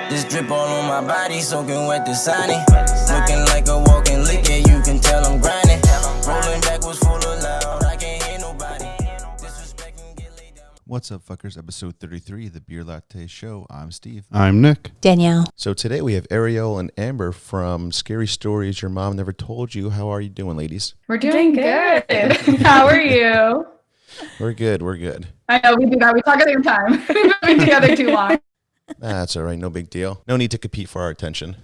This drip all on my body, soaking wet the sunny. Looking like a walking lick, yeah, you can tell I'm grinding. Rolling back was full of loud, I can't hear nobody. Disrespect and get laid down. What's up, fuckers? Episode 33 of the Beer Latte Show. I'm Steve. I'm Nick. Danielle. So today we have Ariel and Amber from Scary Stories Your Mom Never Told You. How are you doing, ladies? We're doing good. How are you? We're good. I know we do that. We talk at the same time. We've been together too long. That's all right. No big deal. No need to compete for our attention.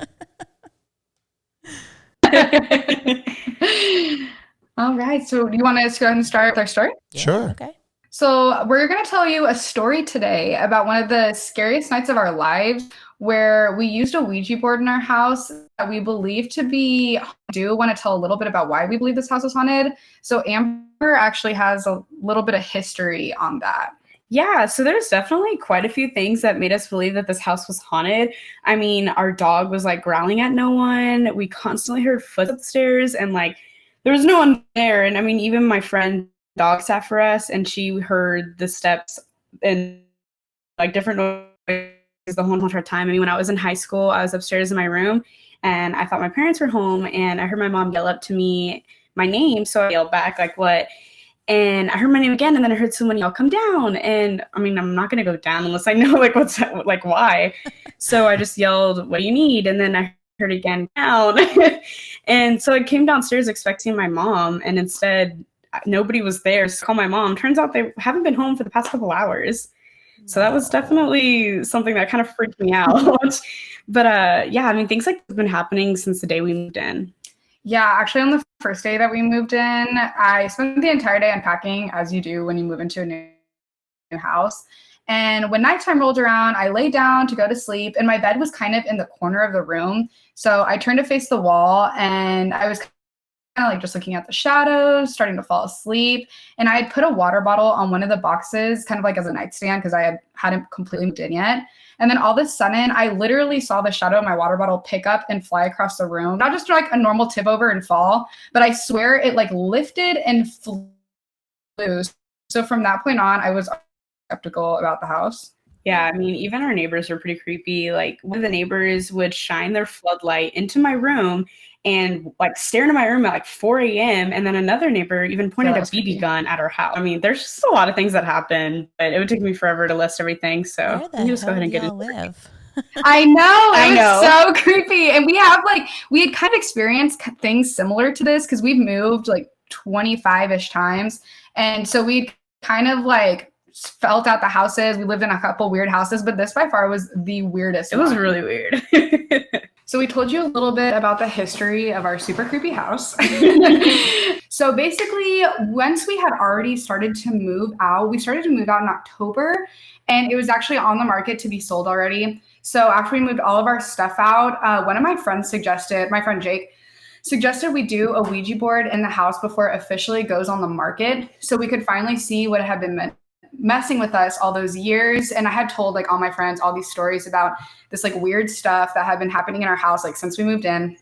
All right. So do you want us to go ahead and start with our story? Yeah, Sure. Okay. So we're going to tell you a story today about one of the scariest nights of our lives where we used a Ouija board in our house that we believe to be haunted. I do want to tell a little bit about why we believe this house was haunted. So Amber actually has a little bit of history on that. Yeah, so there's definitely quite a few things that made us believe that this house was haunted. I mean, our dog was like growling at no one. We constantly heard footsteps upstairs and like there was no one there. And I mean, even my friend dog sat for us and she heard the steps and like different noises the whole entire time. I mean, when I was in high school, I was upstairs in my room and I thought my parents were home and I heard my mom yell up to me my name. So I yelled back like, "What?" And I heard my name again, and then I heard someone yell, "Come down!" And I mean, I'm not gonna go down unless I know like what's like why. So I just yelled, "What do you need?" And then I heard again, "Down!" And so I came downstairs expecting my mom, and instead nobody was there. So I called my mom. Turns out they haven't been home for the past couple hours. So that was definitely something that kind of freaked me out. But yeah, I mean, things like have been happening since the day we moved in. Yeah, actually on the first day that we moved in, I spent the entire day unpacking, as you do when you move into a new house. And when nighttime rolled around, I lay down to go to sleep, and my bed was kind of in the corner of the room. So I turned to face the wall, and I was kind of like just looking at the shadows, starting to fall asleep. And I had put a water bottle on one of the boxes, kind of like as a nightstand, because I hadn't completely moved in yet. And then all of a sudden, I literally saw the shadow of my water bottle pick up and fly across the room. Not just like a normal tip over and fall, but I swear it like lifted and flew. So from that point on, I was skeptical about the house. Yeah, I mean, even our neighbors were pretty creepy. Like one of the neighbors would shine their floodlight into my room and like stare into my room at like 4 a.m. And then another neighbor even pointed a BB gun at our house. I mean, there's just a lot of things that happen, but it would take me forever to list everything. So Where the you just go hell ahead and do get y'all into it. live? I know. I know. So creepy. And we had kind of experienced things similar to this because we've moved like 25-ish times. And so we kind of like felt out the houses. We lived in a couple weird houses, but this by far was the weirdest. It was one. really weird. So we told you a little bit about the history of our super creepy house. So basically, once we had already started to move out, we started to move out in October, and it was actually on the market to be sold already. So after we moved all of our stuff out, one of my friends my friend Jake, suggested we do a Ouija board in the house before it officially goes on the market so we could finally see what had been messing with us all those years. And I had told like all my friends all these stories about this like weird stuff that had been happening in our house like since we moved in.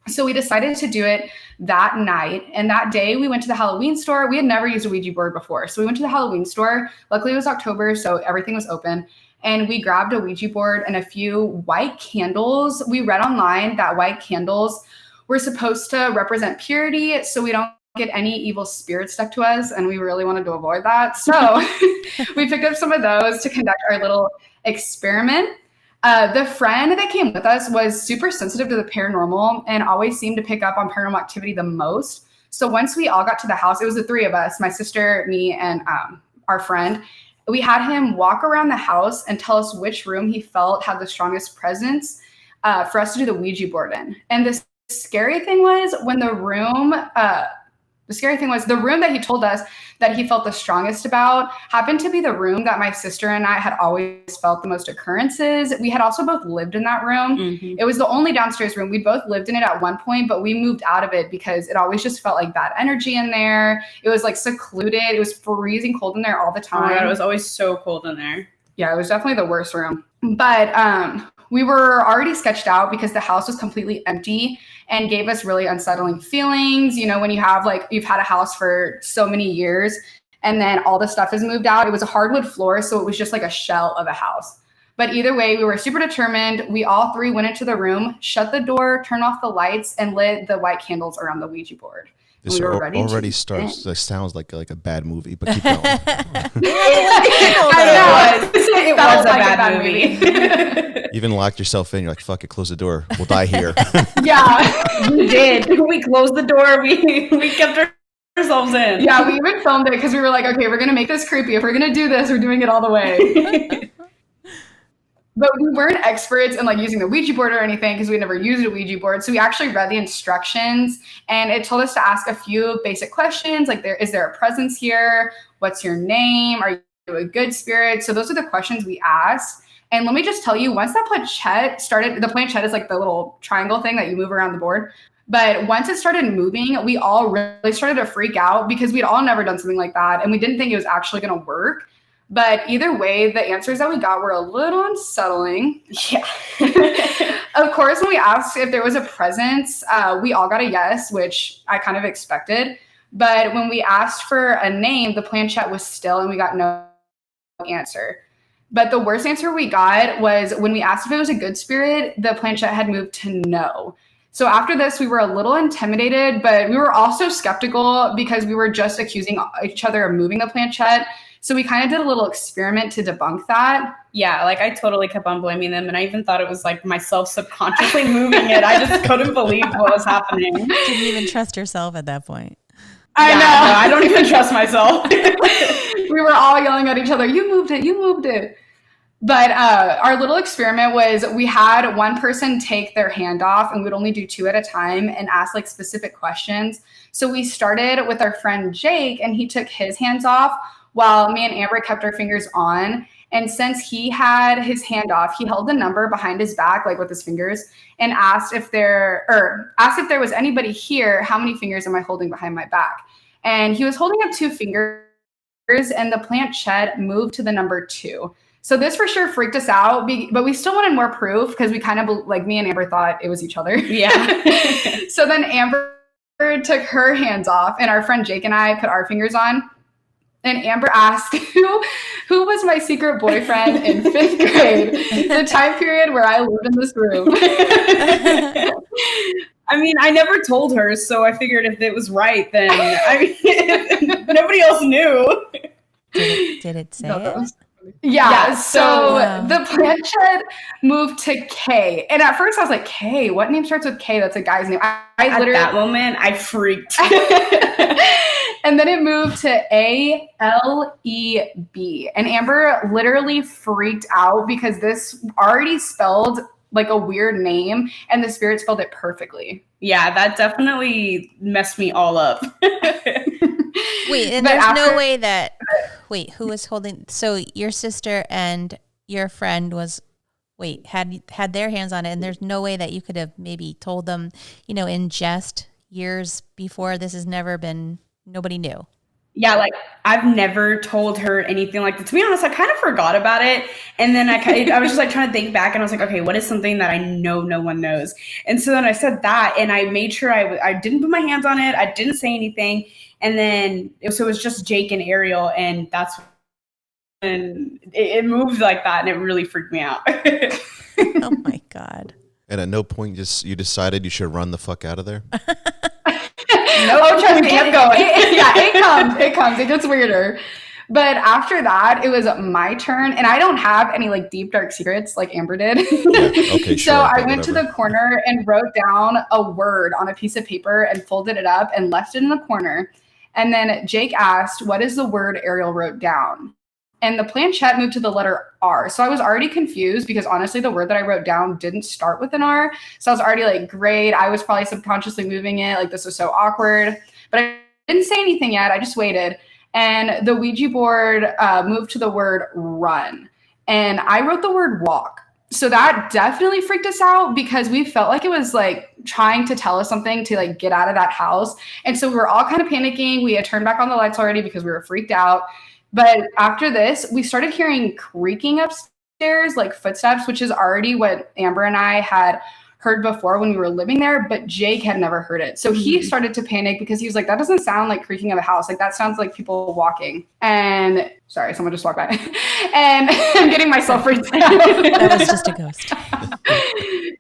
So we decided to do it that night. And that day we went to the Halloween store. We had never used a Ouija board before. So we went to the Halloween store. Luckily it was October, so everything was open. And we grabbed a Ouija board and a few white candles. We read online that white candles were supposed to represent purity, so we don't get any evil spirits stuck to us, and we really wanted to avoid that. So we picked up some of those to conduct our little experiment. The friend that came with us was super sensitive to the paranormal and always seemed to pick up on paranormal activity the most. So once we all got to the house, it was the three of us, my sister, me, and our friend. We had him walk around the house and tell us which room he felt had the strongest presence for us to do the Ouija board in. And the scary thing was the room that he told us that he felt the strongest about happened to be the room that my sister and I had always felt the most occurrences. We had also both lived in that room. Mm-hmm. It was the only downstairs room. We both lived in it at one point, but we moved out of it because it always just felt like bad energy in there. It was like secluded. It was freezing cold in there all the time. Oh my God, it was always so cold in there. Yeah, it was definitely the worst room. But we were already sketched out because the house was completely empty and gave us really unsettling feelings. You know, when you have like, you've had a house for so many years and then all the stuff is moved out. It was a hardwood floor, so it was just like a shell of a house. But either way, we were super determined. We all three went into the room, shut the door, turned off the lights, and lit the white candles around the Ouija board. This we were ready already to starts. Like, sounds like a bad movie, but keep going. It was a bad movie. You even locked yourself in. You're like, fuck it, close the door. We'll die here. Yeah, We did. We closed the door. We kept ourselves in. yeah, we even filmed it because we were like, okay, we're gonna make this creepy. If we're gonna do this, we're doing it all the way. But we weren't experts in like using the Ouija board or anything because we never used a Ouija board. So we actually read the instructions and it told us to ask a few basic questions like, is there a presence here? What's your name? Are you a good spirit? So those are the questions we asked. And let me just tell you, once that planchette started, the planchette is like the little triangle thing that you move around the board. But once it started moving, we all really started to freak out because we'd all never done something like that. And we didn't think it was actually going to work. But either way, the answers that we got were a little unsettling. Yeah. Of course, when we asked if there was a presence, we all got a yes, which I kind of expected. But when we asked for a name, the planchette was still and we got no answer. But the worst answer we got was when we asked if it was a good spirit, the planchette had moved to no. So after this, we were a little intimidated, but we were also skeptical because we were just accusing each other of moving the planchette. So we kind of did a little experiment to debunk that. Yeah, like I totally kept on blaming them. And I even thought it was like myself subconsciously moving it. I just couldn't believe what was happening. Didn't even trust yourself at that point. I know. No, I don't even trust myself. We were all yelling at each other, you moved it. But our little experiment was we had one person take their hand off and we'd only do 2 at a time and ask like specific questions. So we started with our friend Jake and he took his hands off while me and Amber kept our fingers on. And since he had his hand off, he held the number behind his back, like with his fingers, and asked if there was anybody here, how many fingers am I holding behind my back? And he was holding up 2 fingers and the planchette moved to the number 2. So this for sure freaked us out, but we still wanted more proof because we kind of, like me and Amber thought it was each other. Yeah. So then Amber took her hands off and our friend Jake and I put our fingers on. And Amber asked who was my secret boyfriend in 5th grade, the time period where I lived in this room. I mean, I never told her, so I figured if it was right, then nobody else knew. Did it say it? Yeah, so Wow. the planchette moved to K. And at first I was like, K? What name starts with K? That's a guy's name. I At literally that moment, I freaked. And then it moved to ALEB. And Amber literally freaked out because this already spelled like a weird name and the spirit spelled it perfectly. Yeah, that definitely messed me all up. Wait, and But there's no after- way that. Wait, who was holding? So your sister and your friend had their hands on it, and there's no way that you could have maybe told them, in jest years before. This has never been. Nobody knew. Yeah, like I've never told her anything like that. To be honest, I kind of forgot about it. And then I was just like trying to think back and I was like, okay, what is something that I know no one knows? And so then I said that and I made sure I didn't put my hands on it. I didn't say anything. And then it was just Jake and Ariel. And that's when it moved like that. And it really freaked me out. Oh my God. And at no point you decided you should run the fuck out of there? Oh, trust me, kept going. It comes. It gets weirder. But after that, it was my turn. And I don't have any like deep, dark secrets like Amber did. Yeah, okay, sure. So I but went to whatever. the corner and wrote down a word on a piece of paper and folded it up and left it in the corner. And then Jake asked, what is the word Ariel wrote down? And the planchette moved to the letter R. So I was already confused because honestly, the word that I wrote down didn't start with an R. So I was already like, great. I was probably subconsciously moving it. Like this was so awkward. But I didn't say anything yet. I just waited. And the Ouija board moved to the word run. And I wrote the word walk. So that definitely freaked us out because we felt like it was like trying to tell us something to like get out of that house. And so we were all kind of panicking. We had turned back on the lights already because we were freaked out. But after this, we started hearing creaking upstairs upstairs, like footsteps, which is already what Amber and I had heard before when we were living there, but Jake had never heard it. So he started to panic because he was like, that doesn't sound like creaking of a house. Like that sounds like people walking. And sorry, someone just walked by. And I'm getting myself freaked out. That was just a ghost.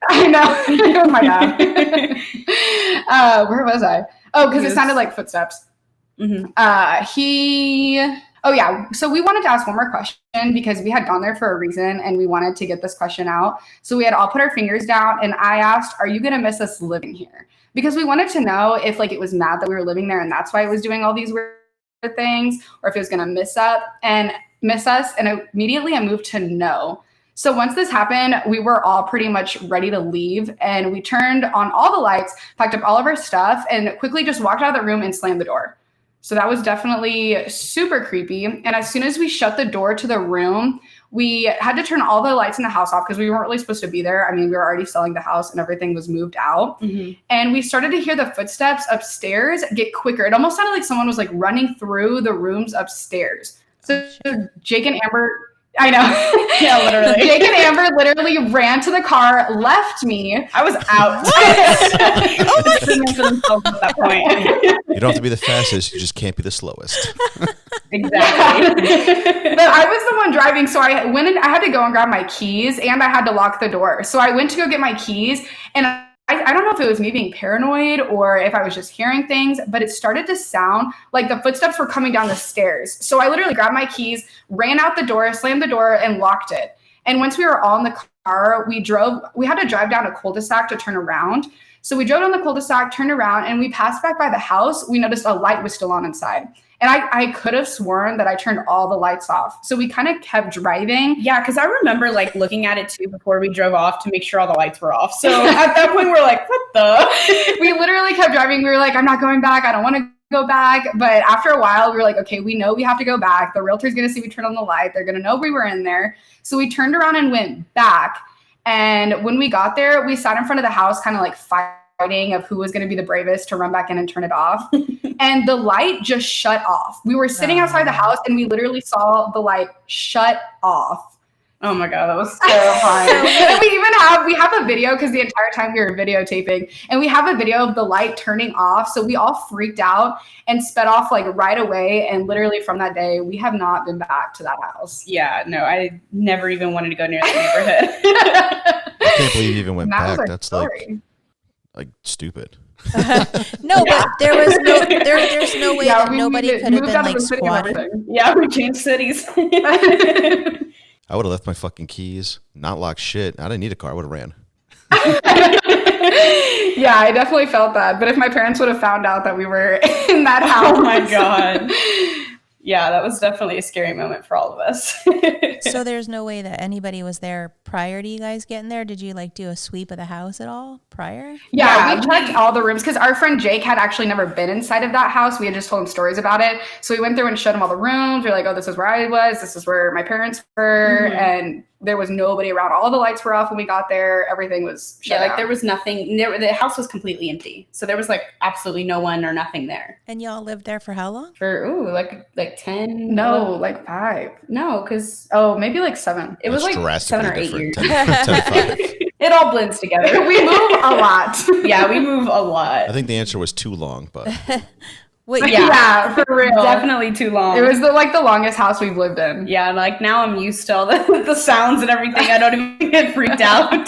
I know. It was my dad. Where was I? Oh, because it sounded like footsteps. Oh yeah. So we wanted to ask one more question because we had gone there for a reason and we wanted to get this question out. So we had all put our fingers down and I asked, are you going to miss us living here? Because we wanted to know if like it was mad that we were living there and that's why it was doing all these weird things, or if it was going to miss us. And immediately I moved to no. So once this happened, we were all pretty much ready to leave and we turned on all the lights, packed up all of our stuff and quickly just walked out of the room and slammed the door. So that was definitely super creepy. And as soon as we shut the door to the room, we had to turn all the lights in the house off because we weren't really supposed to be there. I mean, we were already selling the house and everything was moved out. And we started to hear the footsteps upstairs get quicker. It almost sounded like someone was like running through the rooms upstairs. So Jake and Amber... I know. Yeah, literally. Jake and Amber literally ran to the car, left me. I was out. At that point. You don't have to be the fastest. You just can't be the slowest. Exactly. But I was the one driving, so I went and I had to go and grab my keys, and I had to lock the door. So I went to go get my keys, and I don't know if it was me being paranoid or if I was just hearing things, but it started to sound like the footsteps were coming down the stairs. So I literally grabbed my keys, ran out the door, slammed the door, and locked it. And once we were all in the car, we had to drive down a cul-de-sac to turn around. So we drove down the cul-de-sac, turned around, and we passed back by the house. We noticed a light was still on inside. And I could have sworn that I turned all the lights off. So we kind of kept driving. Yeah, because I remember like looking at it too before we drove off to make sure all the lights were off. So at that point, we're like, what the? We literally kept driving. We were like, I'm not going back. I don't want to go back. But after a while, we were like, okay, we know we have to go back. The realtor's going to see we turned on the light. They're going to know we were in there. So we turned around and went back. And when we got there, we sat in front of the house kind of like fighting of who was going to be the bravest to run back in and turn it off. And the light just shut off. We were sitting outside the house and we literally saw the light shut off. Oh my God, that was terrifying. And we have a video because the entire time we were videotaping, and we have a video of the light turning off. So we all freaked out and sped off like right away. And literally from that day, we have not been back to that house. Yeah, no, I never even wanted to go near that neighborhood. I can't believe you even went back. That's story. like stupid. No, but there's no way that nobody could have been like squatted. Yeah, we changed cities. I would have left my fucking keys, not locked shit. I didn't need a car. I would have ran. Yeah, I definitely felt that. But if my parents would have found out that we were in that house. Oh my God. Yeah, that was definitely a scary moment for all of us. So there's no way that anybody was there prior to you guys getting there? Did you like do a sweep of the house at all prior? Yeah, we checked all the rooms because our friend Jake had actually never been inside of that house. We had just told him stories about it. So we went through and showed him all the rooms. We were like, oh, this is where I was. This is where my parents were. And there was nobody around. All the lights were off when we got there. Everything was shut down. There was nothing. The house was completely empty. So there was like absolutely no one or nothing there. And y'all lived there for how long? For, like 10? No, like 5. No, because... Oh, maybe like 7. It was like 7 or 8 years. 10 to 5. It all blends together. We move a lot. Yeah, we move a lot. I think the answer was too long, but Wait, yeah, for real. Definitely too long. It was the longest house we've lived in. Yeah, and like now I'm used to all the sounds and everything. I don't even get freaked out.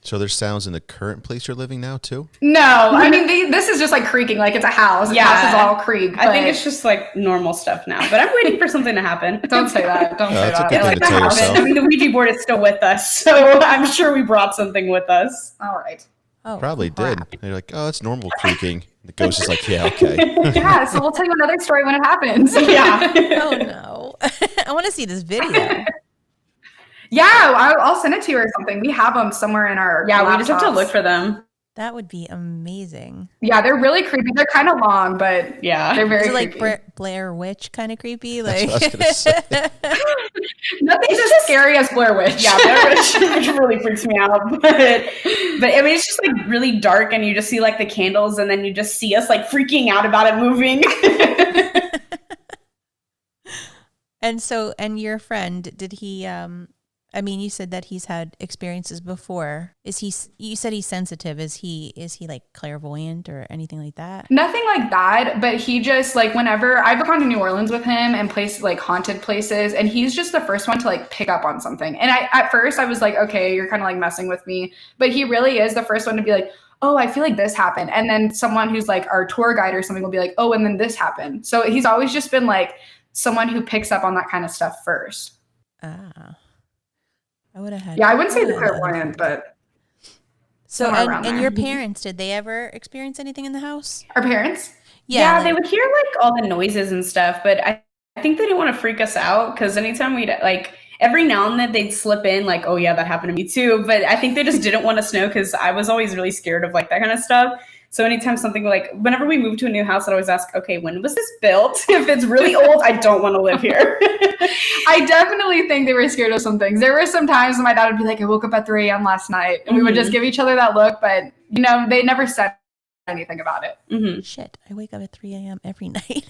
so there's sounds in the current place you're living now too? No, I mean this is just like creaking, like it's a house. The house is all creak. I think it's just like normal stuff now. But I'm waiting for something to happen. Don't say that. Don't say that's that. a good thing to tell yourself. I mean, the Ouija board is still with us, so I'm sure we brought something with us. All right. Oh, Probably crap. did. They're like, oh, it's normal creaking. The ghost is like, yeah, okay. Yeah, so we'll tell you another story when it happens. Yeah. Oh no. I want to see this video. Yeah, I'll send it to you or something. We have them somewhere in our Yeah, laptops. we just have to look for them. That would be amazing. Yeah, they're really creepy. They're kind of long, but Yeah. they're very Is it creepy. like Blair Witch kind of creepy? That's Like what I was gonna say. Nothing's as scary as Blair Witch. Yeah, Blair Witch really freaks me out. But I mean, it's just like really dark, and you just see like the candles, and then you just see us like freaking out about it moving. And your friend, did he I mean, you said that he's had experiences before. You said he's sensitive. Is he like clairvoyant or anything like that? Nothing like that, but he just like whenever I've gone to New Orleans with him and places like haunted places, and he's just the first one to like pick up on something. And at first I was like, okay, you're kind of like messing with me, but he really is the first one to be like, oh, I feel like this happened. And then someone who's like our tour guide or something will be like, oh, and then this happened. So he's always just been like someone who picks up on that kind of stuff first. Ah, I would have had. Yeah, I wouldn't say the clairvoyant, but so and there. your parents, did they ever experience anything in the house? Our parents? Yeah, they would hear like all the noises and stuff, but I think they didn't want to freak us out because anytime we'd like every now and then they'd slip in like, oh yeah, that happened to me too. But I think they just didn't want us to know because I was always really scared of like that kind of stuff. So anytime something like, whenever we moved to a new house, I'd always ask, okay, when was this built? If it's really old, I don't want to live here. I definitely think they were scared of some things. There were some times when my dad would be like, I woke up at 3 a.m. last night. And we would just give each other that look. But, you know, they never said anything about it. Mm-hmm. Shit, I wake up at 3 a.m. every night.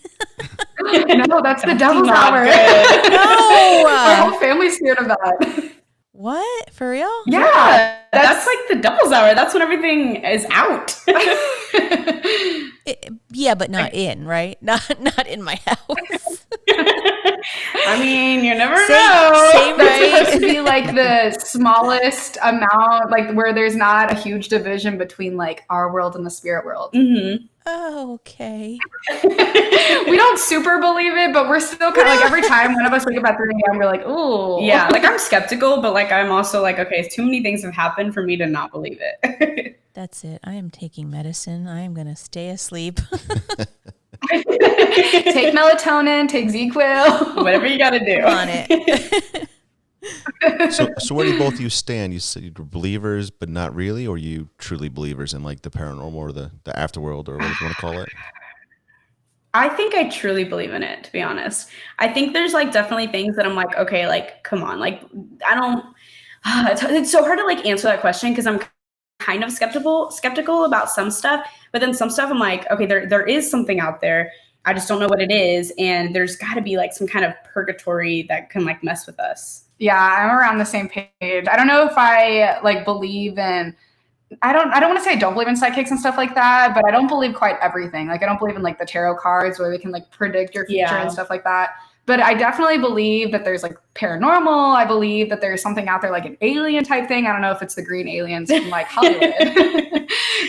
No, that's the devil's hour. No! Our whole family's scared of that. What? For real? Yeah, that's like the devil's hour. That's when everything is out. Yeah, but not in, right? Not in my house. I mean, you never know. Same, That's right? supposed to be like the smallest amount, like where there's not a huge division between like our world and the spirit world. Mm-hmm. Oh, okay. We don't super believe it, but we're still kind of like every time one of us wake up at 3 a.m., we're like, ooh. Yeah, like I'm skeptical, but like I'm also like, okay, too many things have happened for me to not believe it. That's it. I am taking medicine. I am going to stay asleep. Take melatonin, take ZQuil. Whatever you got to do. On it. So where do both of you stand? You said you're believers, but not really, or you truly believers in like the paranormal or the afterworld or whatever you want to call it? I think I truly believe in it, to be honest. I think there's like definitely things that I'm like, okay, like, come on. Like, I don't, it's so hard to like answer that question because I'm kind of skeptical about some stuff, but then some stuff I'm like, okay, there is something out there. I just don't know what it is. And there's got to be like some kind of purgatory that can like mess with us. Yeah, I'm around the same page. I don't know if I like believe in, I don't want to say I don't believe in psychics and stuff like that, but I don't believe quite everything. Like I don't believe in like the tarot cards where they can like predict your future and stuff like that. But I definitely believe that there's like paranormal. I believe that there's something out there like an alien type thing. I don't know if it's the green aliens from like Hollywood,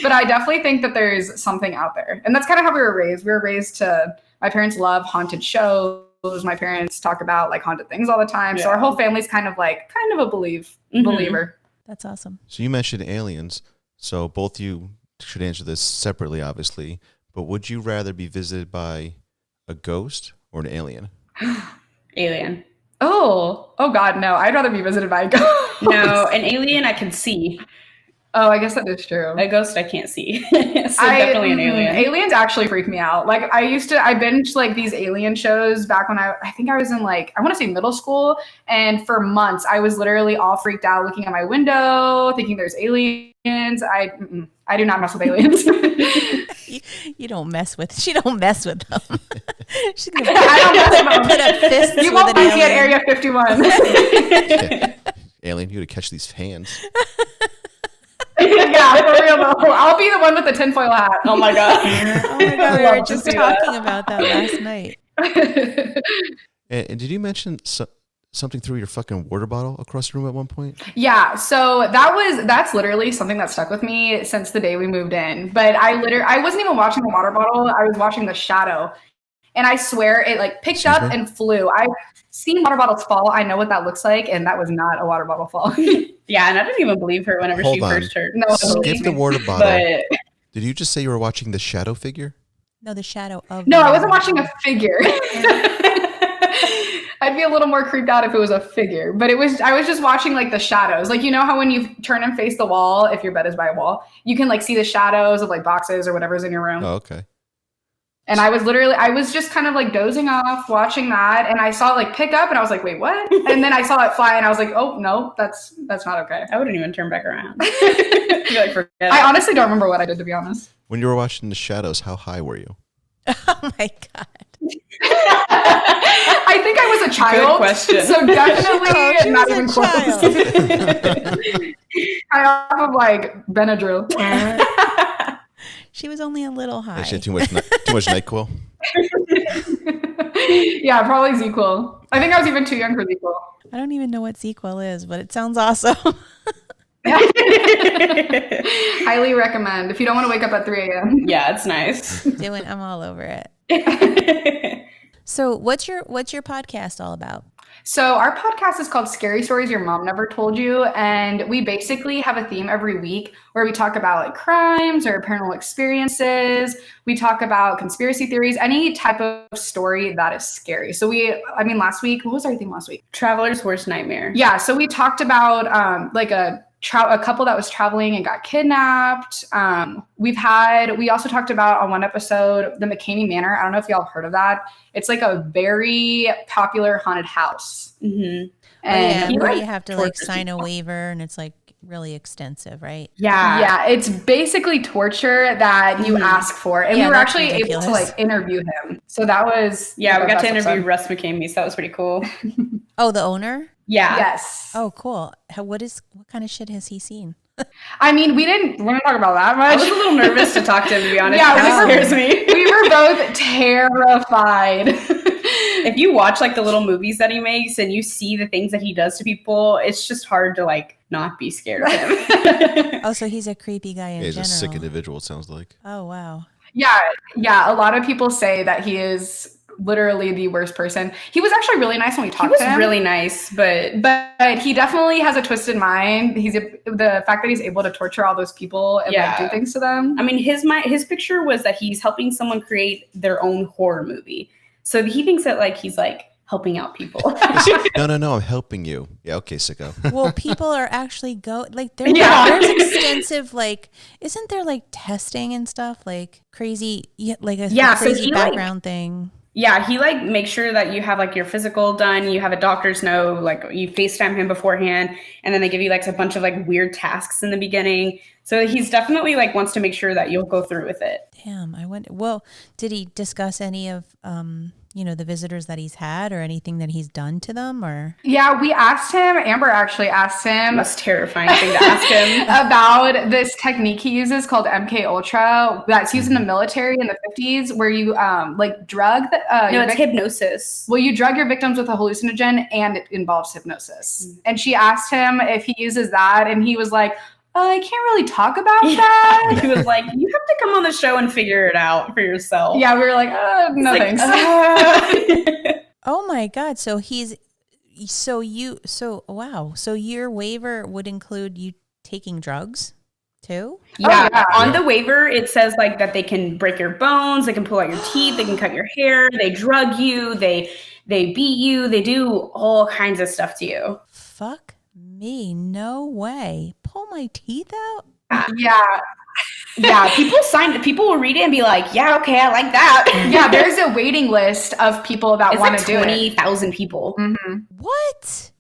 but I definitely think that there's something out there. And that's kind of how we were raised. We were raised to, my parents love haunted shows. My parents talk about like haunted things all the time. Yeah. So our whole family's kind of a believer. That's awesome. So you mentioned aliens. So both you should answer this separately, obviously. But would you rather be visited by a ghost or an alien? Alien. Oh God, no. I'd rather be visited by a ghost. No, an alien I can see. Oh, I guess that is true. A ghost I can't see. So definitely an alien. Aliens actually freak me out. Like I binged like these alien shows back when I think I was in like, I want to say middle school. And for months, I was literally all freaked out looking at my window, thinking there's aliens. I do not mess with aliens. You don't mess with, she don't mess with them. She's gonna I don't mess with them. Put up fists you won't with find me at Area 51. Alien, you gotta catch these hands. Yeah, for real though. I'll be the one with the tinfoil hat. Oh my God. Oh my God, we were just talking about that last night. And did you mention something through your fucking water bottle across the room at one point? Yeah, so that's literally something that stuck with me since the day we moved in. But I wasn't even watching the water bottle. I was watching the shadow. And I swear it like picked up and flew. I've seen water bottles fall. I know what that looks like. And that was not a water bottle fall. Yeah, and I didn't even believe her whenever she first heard. No, skip the water bottle. But did you just say you were watching the shadow figure? No, the shadow of. No, I wasn't watching a figure. I'd be a little more creeped out if it was a figure. But I was just watching like the shadows. Like, you know how when you turn and face the wall, if your bed is by a wall, you can like see the shadows of like boxes or whatever's in your room. Oh, okay. And I was just kind of like dozing off, watching that, and I saw it like pick up, and I was like, wait, what? And then I saw it fly, and I was like, oh, no, that's not okay. I wouldn't even turn back around. Like, forget I honestly don't remember what I did, to be honest. When you were watching the shadows, how high were you? Oh my God. I I think I was a child. Good question. So definitely she not was a even close. I have like Benadryl. She was only a little high. She had too much NyQuil. Yeah, probably ZQL. I think I was even too young for ZQL. I don't even know what ZQL is, but it sounds awesome. Highly recommend if you don't want to wake up at 3 a.m. Yeah, it's nice. I'm all over it. So what's your podcast all about? So our podcast is called Scary Stories Your Mom Never Told You. And we basically have a theme every week where we talk about like crimes or paranormal experiences. We talk about conspiracy theories, any type of story that is scary. So last week, what was our theme last week? Traveler's worst nightmare. Yeah. So we talked about a couple that was traveling and got kidnapped. We also talked about on one episode, the Mckamey Manor. I don't know if y'all have heard of that. It's like a very popular haunted house. Mm-hmm. And where you have to like sign a waiver and it's like really extensive, right? Yeah. It's basically torture that you ask for. And we were actually able to like interview him. So that was we got to interview Russ Mckamey, so that was pretty cool. Oh, the owner? Yeah. Yes. Oh, cool. What kind of shit has he seen? I mean, we didn't talk about that much. I was a little nervous to talk to him, to be honest. Yeah, that scares me. We were both terrified. If you watch like the little movies that he makes and you see the things that he does to people, it's just hard to like not be scared of him. Oh, so he's a creepy guy in general. He's a sick individual, it sounds like. Oh, wow. Yeah. A lot of people say that he is literally the worst person. He was actually really nice when we talked to him. He was really nice, but he definitely has a twisted mind. The fact that he's able to torture all those people and like do things to them. I mean, his picture was that he's helping someone create their own horror movie. So he thinks that like he's like helping out people. No, I'm helping you. Yeah, okay, sicko. Well, people are actually there's extensive like, isn't there like testing and stuff like crazy, like a crazy background thing? Yeah, he like makes sure that you have like your physical done, you have a doctor's note, like you FaceTime him beforehand, and then they give you like a bunch of like weird tasks in the beginning. So he's definitely like wants to make sure that you'll go through with it. Damn, I wonder. Well, did he discuss any of the visitors that he's had or anything that he's done to them or? Yeah, we asked him, Amber actually asked him. Most terrifying thing to ask him. About this technique he uses called MK Ultra that's used in the military in the 50s where you drug it's hypnosis. Well, you drug your victims with a hallucinogen and it involves hypnosis. Mm-hmm. And she asked him if he uses that and he was like, I can't really talk about that. He was like, you have to come on the show and figure it out for yourself. Yeah, we were like, no thanks. Oh my God. So wow. So your waiver would include you taking drugs too? Yeah. On the waiver, it says like that they can break your bones, they can pull out your teeth, they can cut your hair, they drug you, they beat you, they do all kinds of stuff to you. Fuck me. No way. Pull my teeth out? Yeah. People will read it and be like, yeah, okay, I like that. Yeah, there's a waiting list of people that want to do it. 20,000 people. Mm-hmm. What?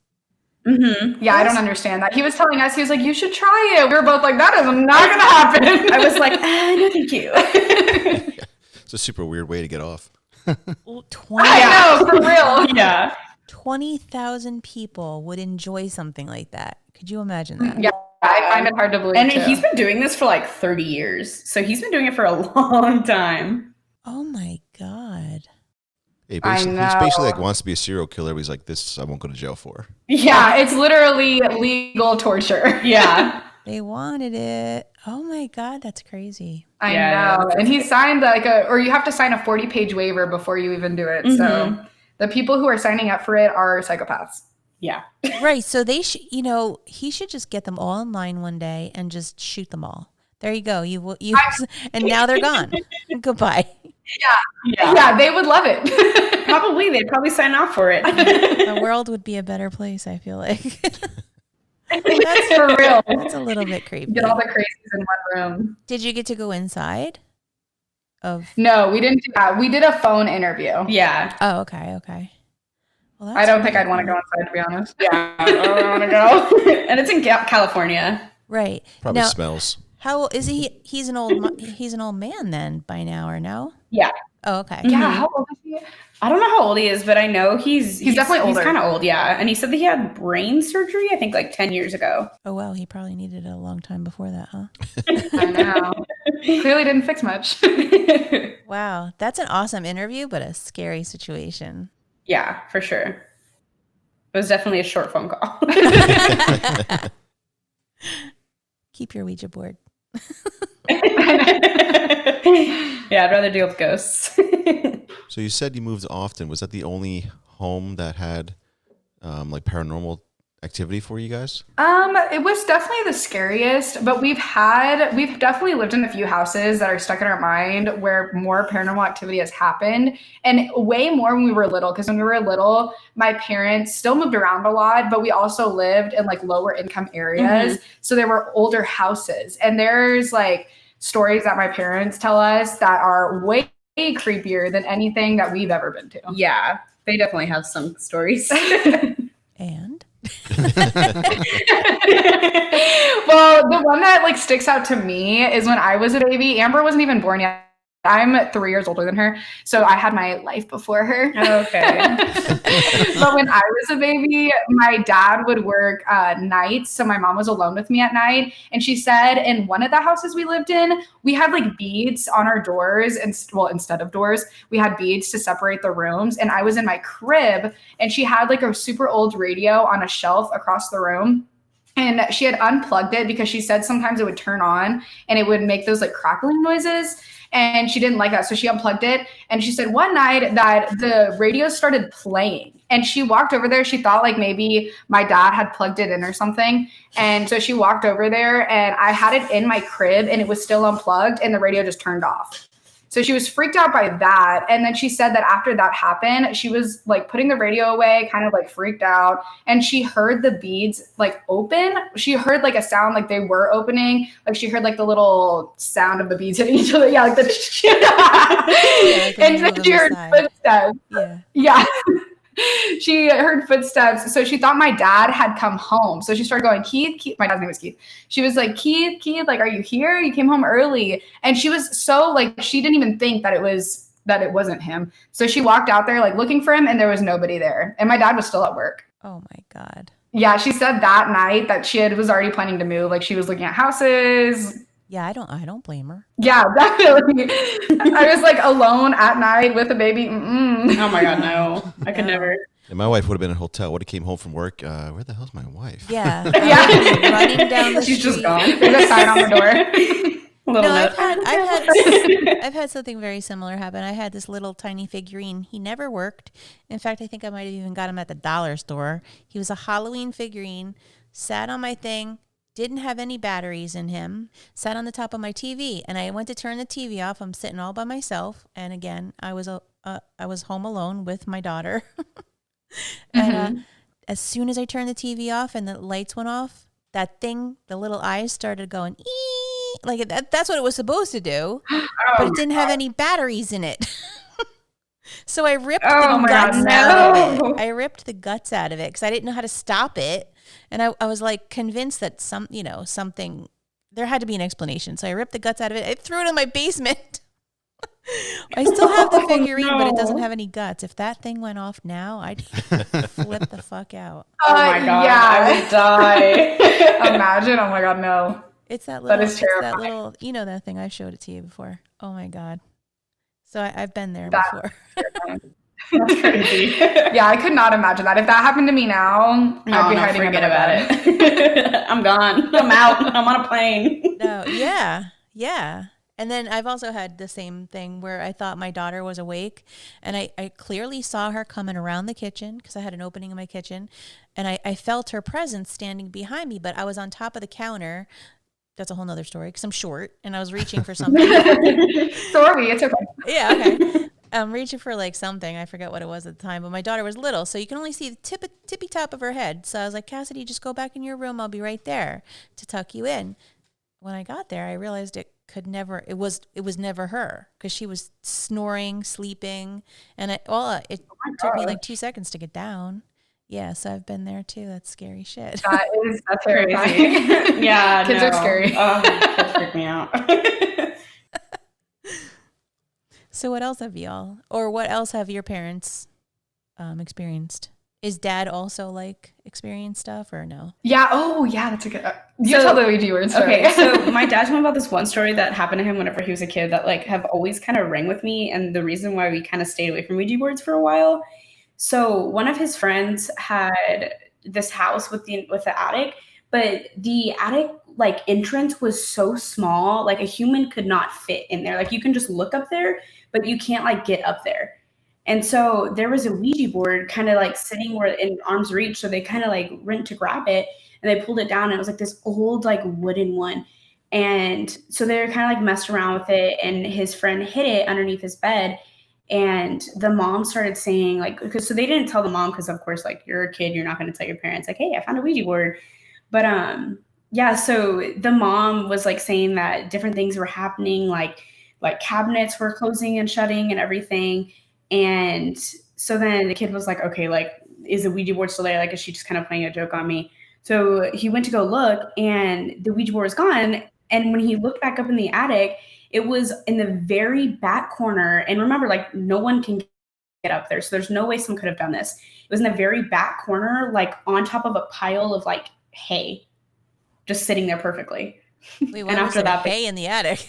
Mm-hmm. Yeah, I don't understand that. He was telling us, he was like, you should try it. We were both like, that is not going to happen. I was like, no, thank you. It's a super weird way to get off. I know, for real. Yeah. 20,000 people would enjoy something like that. Could you imagine that? Yeah, I find it hard to believe. And he's been doing this for like 30 years. So he's been doing it for a long time. Oh my God. He basically like wants to be a serial killer, but he's like, this I won't go to jail for. Yeah, it's literally legal torture. Yeah. They wanted it. Oh my God, that's crazy. I know. And he signed or you have to sign a 40-page waiver before you even do it. Mm-hmm. So the people who are signing up for it are psychopaths. Yeah. Right. So they should, he should just get them all in line one day and just shoot them all. There you go. And now they're gone. Goodbye. Yeah, they would love it. Probably. They'd probably sign off for it. The world would be a better place, I feel like. That's for real. That's a little bit creepy. Get all the crazies in one room. Did you get to go inside? No, we didn't do that. We did a phone interview. Yeah. Oh, okay. Well, I don't think I'd want to go inside, to be honest. Yeah, I don't want to go. And it's in California. Right. Probably now, smells. How is he? He's an old man then by now, or no? Yeah. Oh, okay. Yeah, how old is he? I don't know how old he is, but I know he's definitely older. He's kind of old, yeah. And he said that he had brain surgery, I think, like 10 years ago. Oh, well, he probably needed it a long time before that, huh? I know. Clearly didn't fix much. Wow. That's an awesome interview, but a scary situation. Yeah, for sure. It was definitely a short phone call. Keep your Ouija board. Yeah, I'd rather deal with ghosts. So you said you moved often. Was that the only home that had like paranormal activity for you guys? It was definitely the scariest, but we've definitely lived in a few houses that are stuck in our mind where more paranormal activity has happened, and way more when we were little. Because when we were little, my parents still moved around a lot, but we also lived in like lower income areas. So there were older houses, and there's like stories that my parents tell us that are way creepier than anything that we've ever been to. Yeah, they definitely have some stories. And? Well, the one that like sticks out to me is when I was a baby. Amber wasn't even born yet. I'm 3 years older than her, so I had my life before her. Okay. But when I was a baby, my dad would work nights, so my mom was alone with me at night. And she said in one of the houses we lived in, we had like beads on our doors, and instead of doors, we had beads to separate the rooms. And I was in my crib, and she had like a super old radio on a shelf across the room. And she had unplugged it because she said sometimes it would turn on and it would make those like crackling noises. And she didn't like that. So she unplugged it. And she said one night that the radio started playing. And she walked over there. She thought like maybe my dad had plugged it in or something. And so she walked over there, and I had it in my crib and it was still unplugged and the radio just turned off. So she was freaked out by that. And then she said that after that happened, she was like putting the radio away, kind of like freaked out. And she heard the beads like open. She heard like a sound like they were opening. Like she heard like the little sound of the beads hitting each other. Yeah, like the like and then she heard footsteps. Yeah. She heard footsteps. So she thought my dad had come home. So she started going, Keith. My dad's name was Keith. She was like, Keith, like, are you here? You came home early. And she was so like, she didn't even think that it wasn't him. So she walked out there like looking for him, and there was nobody there. And my dad was still at work. Oh my God. Yeah. She said that night that she was already planning to move. Like she was looking at houses. Yeah, I don't blame her. Yeah, definitely. I was like alone at night with a baby. Mm-mm. Oh my God, no. I could never. And my wife would have been in a hotel. Would have came home from work. Where the hell's my wife? Yeah. Yeah. Running down the She's street. just gone. There's a sign on the door. No, I've had something very similar happen. I had this little tiny figurine. He never worked. In fact, I think I might have even got him at the dollar store. He was a Halloween figurine, sat on my thing, didn't have any batteries in him, sat on the top of my TV, and I went to turn the TV off. I'm sitting all by myself, and again, I was home alone with my daughter. And as soon as I turned the TV off and the lights went off, that thing, the little eyes started going, ee! Like that's what it was supposed to do, but it didn't have any batteries in it. So I ripped the guts out of it. I ripped the guts out of it because I didn't know how to stop it. And I was like convinced that something, there had to be an explanation. So I ripped the guts out of it. I threw it in my basement. I still have the figurine, but it doesn't have any guts. If that thing went off now, I'd flip the fuck out. Oh my God, yeah. I would die. Imagine. Oh my God, no. It's that little, that is terrifying. That little, that thing I showed it to you before. Oh my God. So I've been there before. That's crazy. Yeah, I could not imagine that. If that happened to me now, I'd be hiding forget about it. I'm gone. I'm out. I'm on a plane. No, yeah. And then I've also had the same thing where I thought my daughter was awake, and I clearly saw her coming around the kitchen because I had an opening in my kitchen, and I felt her presence standing behind me, but I was on top of the counter. That's a whole nother story because I'm short and I was reaching for something. So are we. It's okay. Yeah, okay. I'm reaching for like something. I forget what it was at the time, but my daughter was little, so you can only see the tippy top of her head. So I was like, Cassidy, just go back in your room. I'll be right there to tuck you in. When I got there, I realized it was never her because she was snoring, sleeping, and it took me like 2 seconds to get down. Yeah, so I've been there too. That's scary shit. That's crazy. Yeah, kids are scary. Oh, kids freak me out. So what else have y'all, or what else have your parents experienced? Is dad also like experienced stuff or no? Yeah. Oh, yeah. That's a good. You So- tell the Ouija board story. Okay, so my dad told me about this one story that happened to him whenever he was a kid that like have always kind of rang with me, and the reason why we kind of stayed away from Ouija boards for a while. So one of his friends had this house with the attic, but the attic like entrance was so small, like a human could not fit in there. Like you can just look up there, but you can't like get up there. And so there was a Ouija board kind of like sitting where in arm's reach. So they kind of like went to grab it and they pulled it down and it was like this old like wooden one. And so they were kind of like messed around with it and his friend hid it underneath his bed. And the mom started saying like, because so they didn't tell the mom because of course like you're a kid, you're not going to tell your parents like, hey, I found a Ouija board. But yeah, so the mom was like saying that different things were happening, like cabinets were closing and shutting and everything. And so then the kid was like, okay, like, is the Ouija board still there? Like, is she just kind of playing a joke on me? So he went to go look and the Ouija board was gone. And when he looked back up in the attic, it was in the very back corner. And remember, like, no one can get up there. So there's no way someone could have done this. It was in the very back corner, like on top of a pile of like hay, just sitting there perfectly. Wait, why And was after there that, hay in the attic?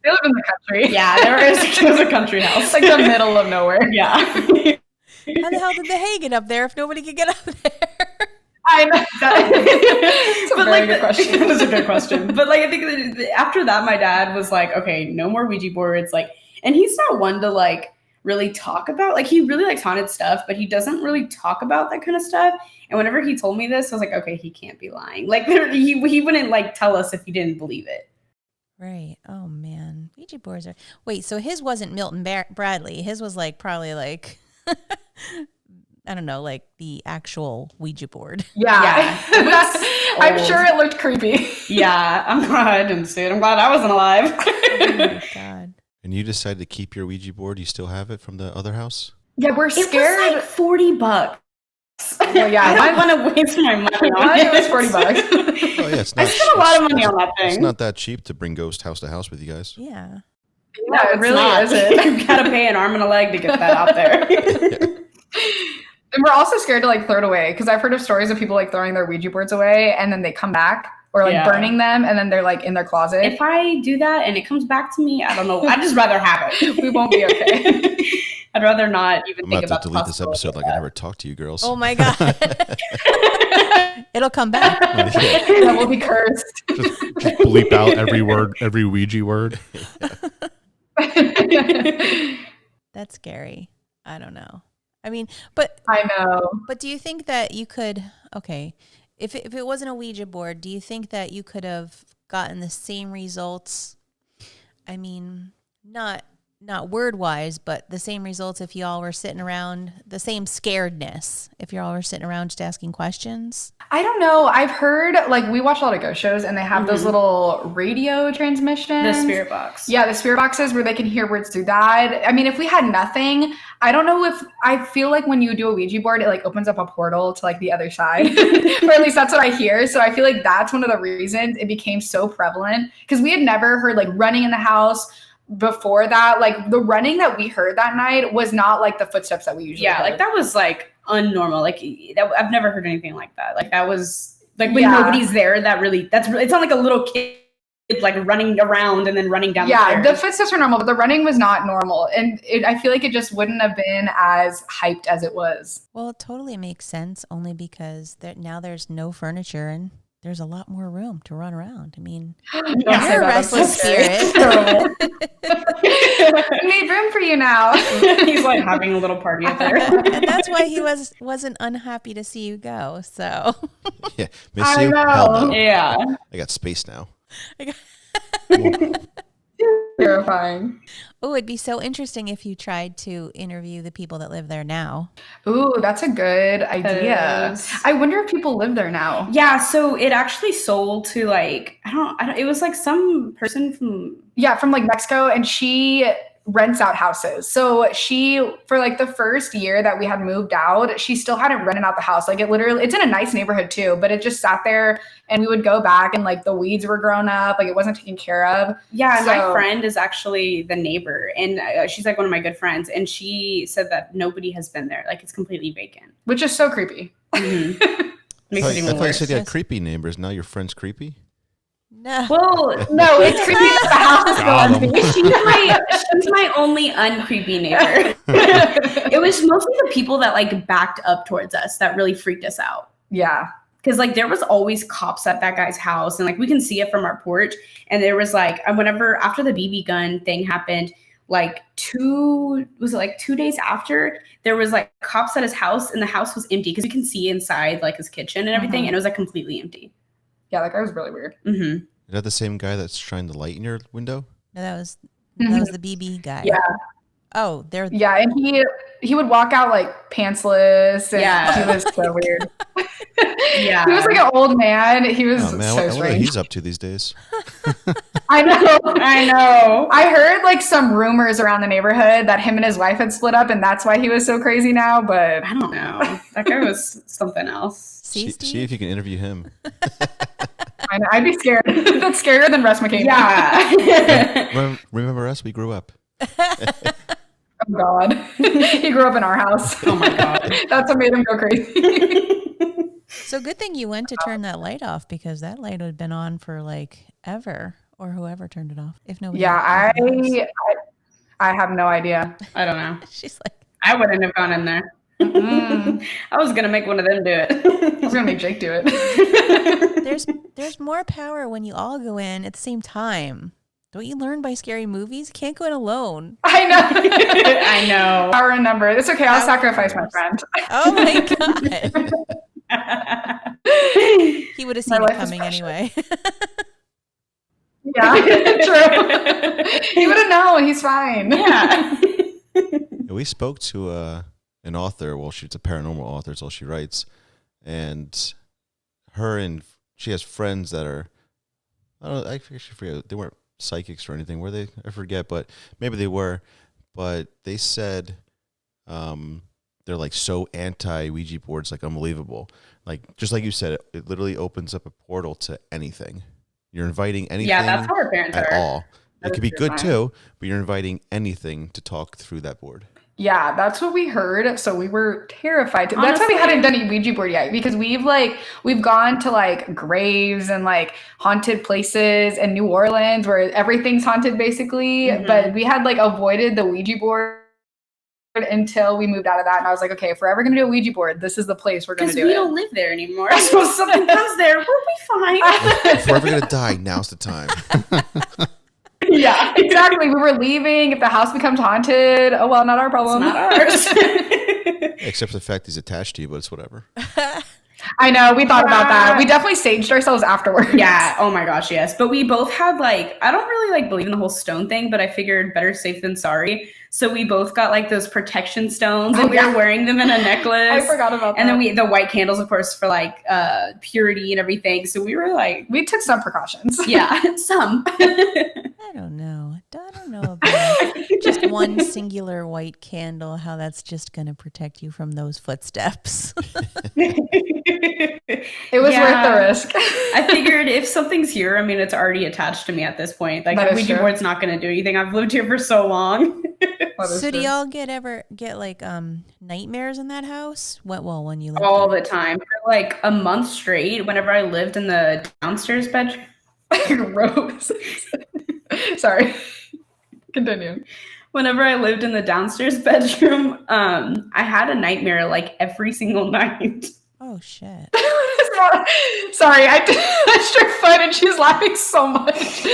They live in the country. Yeah, it was a country house. It's like the middle of nowhere. Yeah. How the hell did the hay get up there if nobody could get up there? I know. It's a But, very like, good question. That was a good question. But like I think that after that, my dad was like, okay, no more Ouija boards. Like, and he's not one to like really talk about, like he really likes haunted stuff, but he doesn't really talk about that kind of stuff. And whenever he told me this, I was like, okay, he can't be lying. Like he wouldn't like tell us if he didn't believe it. Right. Oh man, Ouija boards are. Wait, so his wasn't Milton Bradley. His was like probably like I don't know, like the actual Ouija board. Yeah. It was I'm old. sure it looked creepy. Yeah, I'm glad I didn't see it. I'm glad I wasn't alive. Oh my god. And you decided to keep your Ouija board? You still have it from the other house? Yeah, we're It scared. was like $40. Well, yeah, I don't mine- want to waste my money on Mine it. was $40. Oh yeah, it's I not. spent a lot of money on that It's thing. not that cheap to bring ghost house to house with you guys. Yeah. No, it really isn't. You gotta pay an arm and a leg to get that out there. And we're also scared to like throw it away because I've heard of stories of people like throwing their Ouija boards away and then they come back or like Yeah. burning them and then they're like in their closet. If I do that and it comes back to me, I don't know. I'd just rather have it. We won't be okay. I'd rather not even I'm think about about to the delete this possibility episode of like I that. never talked to you girls. Oh my god. It'll come back. That will be cursed. Just bleep out every word, every Ouija word. That's scary. I don't know. I mean, but I know. do you think that you could? Okay, if it wasn't a Ouija board, do you think that you could have gotten the same results? I mean, not word wise, but the same results if y'all were sitting around, the same scaredness if y'all were sitting around just asking questions. I don't know. I've heard like we watch a lot of ghost shows and they have those little radio transmissions. The spirit box. Yeah, the spirit boxes where they can hear words through that. I mean, if we had nothing, I don't know if I feel like when you do a Ouija board, it like opens up a portal to like the other side, or at least that's what I hear. So I feel like that's one of the reasons it became so prevalent because we had never heard like running in the house before that. Like the running that we heard that night was not like the footsteps that we usually Yeah, heard. like that was like unnormal. Like that, I've never heard anything like that. Like that was like when Yeah. nobody's there. It's not like a little kid like running around and then running down. Yeah, the the stairs. footsteps were normal, but the running was not normal. And I feel like it just wouldn't have been as hyped as it was. Well, it totally makes sense only because now there's no furniture and there's a lot more room to run around. I mean, Don't you're say a that, that's so restless scary. spirit. I made room for you now. He's like having a little party up there. And that's why he wasn't unhappy to see you go. So Yeah, miss I you? Hell know. no. Yeah. I got space now. Terrifying. oh, it'd be so interesting if you tried to interview the people that live there now. Ooh, that's a good idea. 'Cause- I wonder if people live there now. Yeah, so it actually sold to like I don't it was like some person from Yeah, from like Mexico, and she rents out houses. So she, for like the first year that we had moved out, she still hadn't rented out the house. Like it's in a nice neighborhood too, but it just sat there and we would go back and like the weeds were grown up, like it wasn't taken care of. Yeah, my friend is actually the neighbor, and she's like one of my good friends, and she said that nobody has been there. Like it's completely vacant. Which is so creepy. Mm-hmm. Makes it even I thought you worse. said you had creepy neighbors. Now your friend's creepy? No. Well, No, it's creepy that the house is Got 'em. she's my only uncreepy neighbor. It was mostly the people that like backed up towards us that really freaked us out. Yeah. Because like there was always cops at that guy's house, and like we can see it from our porch. And there was like whenever after the BB gun thing happened, like 2 days after, there was like cops at his house, and the house was empty because you can see inside like his kitchen and everything, and it was like completely empty. Yeah, that guy was really weird. Mm-hmm. Is that the same guy that's trying to light in your window? No, that was the BB guy. Yeah. Oh, they're Yeah, and he would walk out like pantsless, and Yeah. he was so weird. Yeah. He was like an old man. He was Oh man, so I wonder what strange. he's up to these days. I know. I know. I heard like some rumors around the neighborhood that him and his wife had split up, and that's why he was so crazy now. But I don't know. That guy was something else. see, See if you can interview him. I know, I'd be scared. That's scarier than Russ Mckamey. Yeah. Remember us? We grew up. Oh God. He grew up in our house. Oh my God. That's what made him go crazy. So good thing you went to turn that light off, because that light would have been on for like ever, or whoever turned it off. If nobody. Yeah, I have no idea. I don't know. She's like, I wouldn't have gone in there. I was gonna make one of them do I it. was gonna make Jake do it. there's more power when you all go in at the same time. Don't you learn by scary movies? Can't go in alone. I know. I know. Power and number. It's okay. I'll sacrifice my friend. Oh my God. He would have seen My it life is coming precious. anyway. Yeah, true. He would have known. He's fine. Yeah. Yeah, we spoke to an author. Well, she's a paranormal author, so she writes, and she has friends that are, I actually forget, they weren't psychics or anything, were they? I forget, but maybe they were. But they said they're like so anti Ouija boards, like unbelievable. Like just like you said, it literally opens up a portal to anything. You're inviting anything. Yeah, that's how our parents at are. all. That It could is be good fine. too, but you're inviting anything to talk through that board. Yeah, that's what we heard. So we were terrified. That's why we hadn't done a Ouija board yet, because we've gone to like graves and like haunted places in New Orleans where everything's haunted basically. Mhm. But we had like avoided the Ouija board until we moved out of that. And I was like, okay, if we're ever gonna do a Ouija board, this is the place we're gonna Because do we it. don't live there anymore. So if something comes there, we'll be fine. If we're ever gonna die, now's the time. Yeah, exactly. We were leaving. If the house becomes haunted, oh well, not our It's problem. not ours. Except for the fact he's attached to you, but it's whatever. I know. We thought about that. We definitely saged ourselves afterwards. Yeah. Oh my gosh, yes. But we both had like, I don't really like believe in the whole stone thing, but I figured better safe than sorry. So we both got like those protection stones, and Oh, we yeah. were wearing them in a necklace. I forgot about that. And then the white candles, of course, for like purity and everything. So we were like, we took some precautions. yeah, some. I don't know. I don't know about just one singular white candle, how that's just going to protect you from those footsteps. It was Yeah. worth the risk. I figured if something's here, I mean, it's already attached to me at this point. Like, That a is Ouija true. board's not going to do anything. I've lived here for so long. That is So do true. y'all ever get like nightmares in that house? When you lived All there? the time. For like a month straight, whenever I lived in the downstairs bedroom. Rose. Sorry. Continue. Whenever I lived in the downstairs bedroom, I had a nightmare like every single night. Oh shit. Sorry, I touched her foot and she's laughing so much.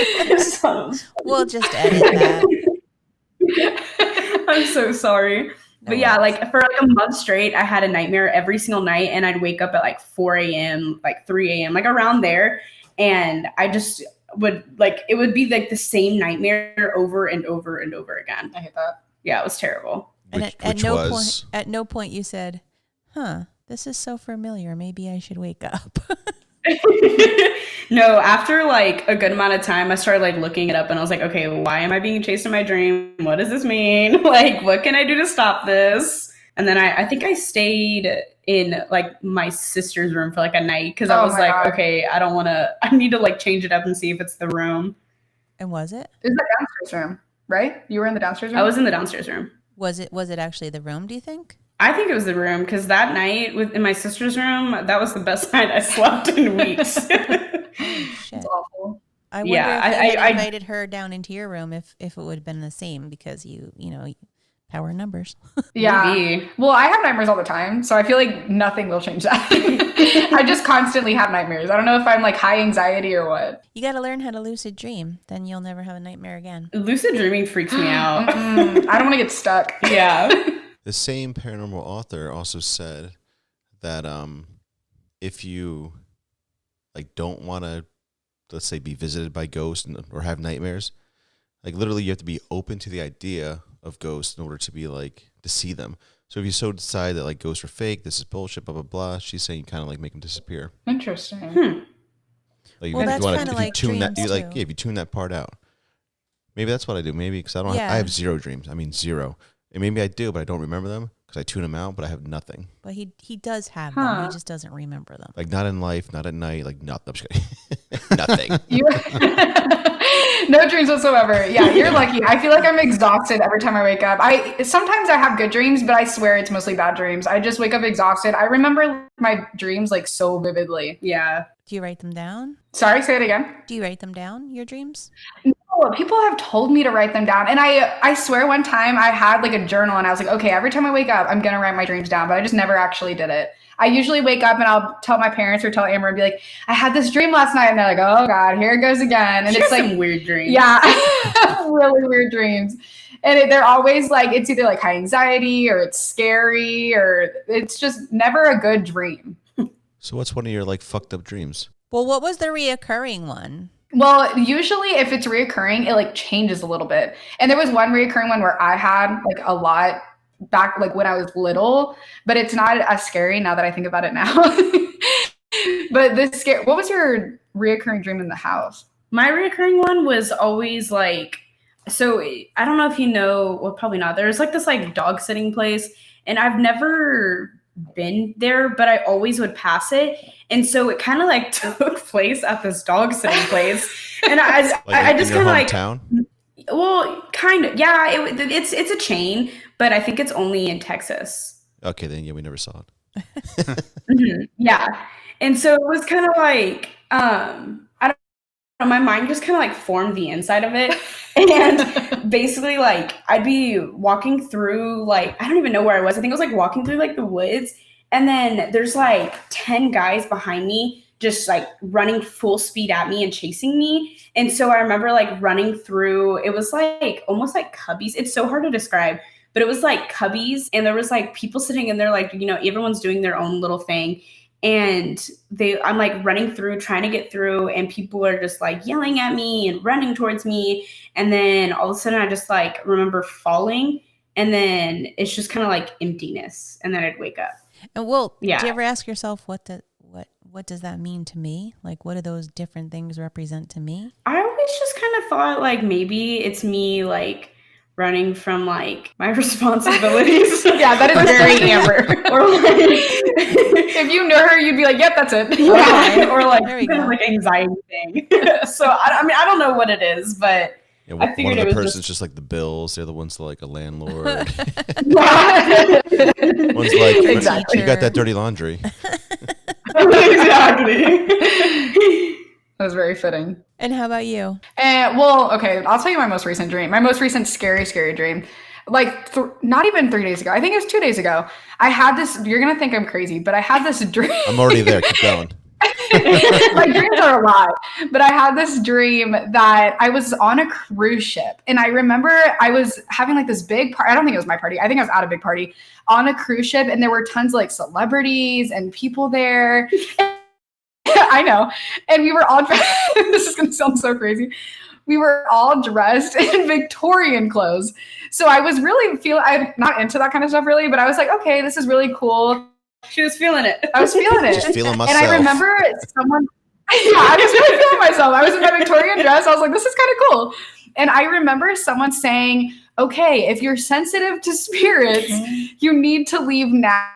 We'll just edit that. I'm so sorry. But yeah, like for like a month straight, I had a nightmare every single night, and I'd wake up at like 4 a.m., like 3 a.m., like around there. And I just would like, it would be like the same nightmare over and over and over again. I hate that. Yeah, it was terrible. And Which at no was point, at no point you said, "Huh, this is so familiar. Maybe I should wake up." No, after like a good amount of time, I started like looking it up and I was like, okay, why am I being chased in my dream? What does this mean? Like, what can I do to stop this? And then I think I stayed in like my sister's room for like a night because I Oh was my like, God. okay, I need to like change it up and see if it's the room. And was it? It was the downstairs room, right? You were in the downstairs room? I was in the downstairs room. Was it actually the room, do you think? I think it was the room because that night in my sister's room, that was the best night I slept in weeks. Oh, shit. It's awful. I wonder Yeah, if you had I invited her down into your room if it would have been the same because you know, power in numbers. Yeah. maybe. Well, I have nightmares all the time, so I feel like nothing will change that. I just constantly have nightmares. I don't know if I'm like high anxiety or what. You got to learn how to lucid dream. Then you'll never have a nightmare again. Lucid dreaming freaks me out. I don't want to get stuck. Yeah. The same paranormal author also said that if you like don't want to, let's say, be visited by ghosts or have nightmares, like literally you have to be open to the idea of ghosts in order to be like to see them. So if you so decide that like ghosts are fake, this is bullshit, blah blah blah, she's saying you kind of like make them disappear. Interesting. Like Well, that's wanna- kinda if like you tune that, dreams, you like too. yeah, if you tune that part out. Maybe that's what I do. Maybe because I don't. Yeah. I have zero dreams. I mean zero. And maybe I do, but I don't remember them because I tune them out. But I have nothing. But he does have them. Huh. He just doesn't remember them. Like not in life, not at night. Like not. I'm just kidding. Nothing. You no dreams whatsoever. Yeah, you're lucky. I feel like I'm exhausted every time I wake up. Sometimes I have good dreams, but I swear it's mostly bad dreams. I just wake up exhausted. I remember my dreams like so vividly. Yeah. Do you write them down? Sorry, say it again. Do you write them down, your dreams? No, people have told me to write them down. And I swear one time I had like a journal and I was like, okay, every time I wake up, I'm going to write my dreams down. But I just never actually did it. I usually wake up and I'll tell my parents or tell Amber and be like, I had this dream last night. And they're like, oh God, here it goes again. And She it's has like, some weird dreams. yeah, really weird dreams. And they're always like, it's either like high anxiety or it's scary or it's just never a good dream. So what's one of your like fucked up dreams? Well, what was the reoccurring one? Well, usually if it's reoccurring, it like changes a little bit. And there was one reoccurring one where I had like a lot back like when I was little, but it's not as scary now that I think about it now. But what was your reoccurring dream in the house? My reoccurring one was always like, so I don't know if you know, well, probably not. There's like this like dog sitting place, and I've never been there, but I always would pass it. And so it kind of like took place at this dog sitting place. And I just kind of like, hometown? well, kind of, yeah, it's a chain, but I think it's only in Texas. Okay, then yeah, we never saw it. Mhm, yeah. And so it was kind of like, I don't know, my mind just kind of like formed the inside of it. And basically like I'd be walking through like, I don't even know where I was. I think I was like walking through like the woods. And then there's like 10 guys behind me just like running full speed at me and chasing me. And so I remember like running through, it was like almost like cubbies. It's so hard to describe, but it was like cubbies. And there was like people sitting in there, like, you know, everyone's doing their own little thing. And I'm like running through, trying to get through, and people are just like yelling at me and running towards me. And then all of a sudden I just like remember falling, and then it's just kind of like emptiness. And then I'd wake up. And well, Yeah. do you ever ask yourself what does that mean to me? Like, what do those different things represent to me? I always just kind of thought like maybe it's me like running from like my responsibilities. Yeah, that is very Amber. Or like If you know her, you'd be like, yep, that's it. yeah, or like There we kind of go. like anxiety thing. So I mean I don't know what it is, but Yeah, I one figured of the it was person's just like the bills. They're the ones like a landlord. yeah. One's like, Exactly. you got that dirty laundry. Exactly. That was very fitting. And how about you? Well, okay, I'll tell you my most recent dream. My most recent scary dream. Like, not even 3 days ago. I think it was 2 days ago. I had this, you're going to think I'm crazy, but I had this dream. I'm already there. Keep going. My dreams are a lot, but I had this dream that I was on a cruise ship, and I remember I was having like this big party. I don't think it was my party. I think I was at a big party on a cruise ship, and there were tons of like celebrities and people there. I know, and we were all dressed. This is gonna sound so crazy. We were all dressed in Victorian clothes, so I was really I'm not into that kind of stuff really, but I was like, okay, this is really cool. She was feeling it. I was feeling it. Just feeling myself. And I remember someone, I was really feeling myself. I was in my Victorian dress. I was like, this is kind of cool. And I remember someone saying, okay, if you're sensitive to spirits, you need to leave now.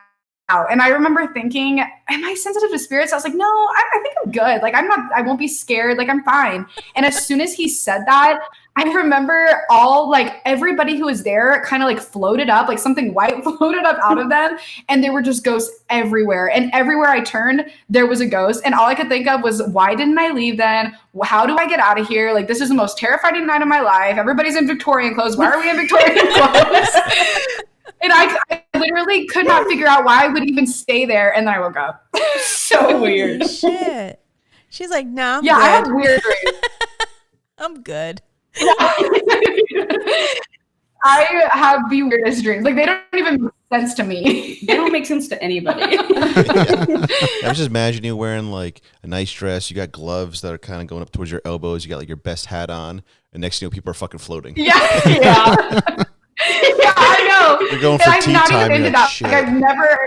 And I remember thinking, am I sensitive to spirits? I was like, no, I think I'm good. Like, I won't be scared. Like, I'm fine. And as soon as he said that, I remember everybody who was there kind of like floated up, like something white floated up out of them. And there were just ghosts everywhere. And everywhere I turned, there was a ghost. And all I could think of was, why didn't I leave then? How do I get out of here? Like, this is the most terrifying night of my life. Everybody's in Victorian clothes. Why are we in Victorian clothes? And I literally could not figure out why I would even stay there. And then I woke up. So weird. Shit. She's like, nah, I'm Yeah, good. I have weird dreams. I'm good. I have the weirdest dreams. Like, they don't even make sense to me. They don't make sense to anybody. I was just imagining you wearing like a nice dress. You got gloves that are kind of going up towards your elbows. You got like your best hat on. And next thing you know, people are fucking floating. Yeah. Yeah, I know. You're going And for I'm tea not time. even You're into like, that. shit. Like, I've never.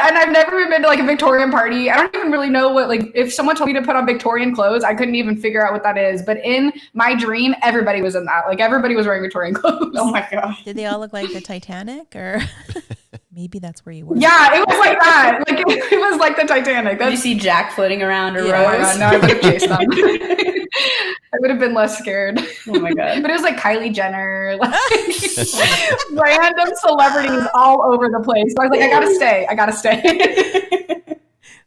And I've never even been to like a Victorian party. I don't even really know what, like, if someone told me to put on Victorian clothes, I couldn't even figure out what that is. But in my dream, everybody was in that. Like, everybody was wearing Victorian clothes. Oh my god. Did they all look like the Titanic, or maybe that's where you were? Yeah, it was like that. Like, it was like the Titanic. Did you see Jack floating around or Yeah. Oh my Rose? god, no, I would have chased them. I would have been less scared. Oh my god. But it was like Kylie Jenner, like random celebrities all over the place. So I was like, I gotta stay.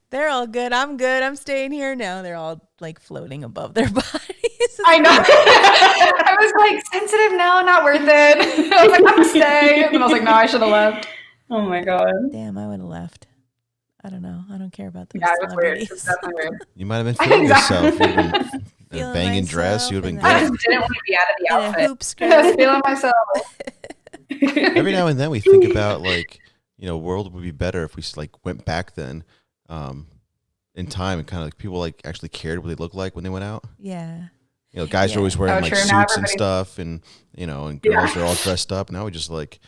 They're all good. I'm staying here now. They're all like floating above their bodies. I know. I was like, sensitive, no, not worth it. I was like, I'm gonna stay. And then I was like, no, I should have left. Oh my god. Damn, I would have left. I don't know. I don't care about those Yeah, it was weird. It celebrities. was definitely weird. You might have been feeling Exactly. yourself. You'd have been in a Feeling banging dress. myself You'd have been and I good. just didn't want to be out of the In a outfit. hoop I was skirt. feeling myself. Every now and then we think about like, world would be better if we like went back then in time and kind of like people like actually cared what they looked like when they went out. Yeah. Guys are always wearing Oh, like true. Now suits and everybody- stuff and and girls are all dressed up. Now we just like,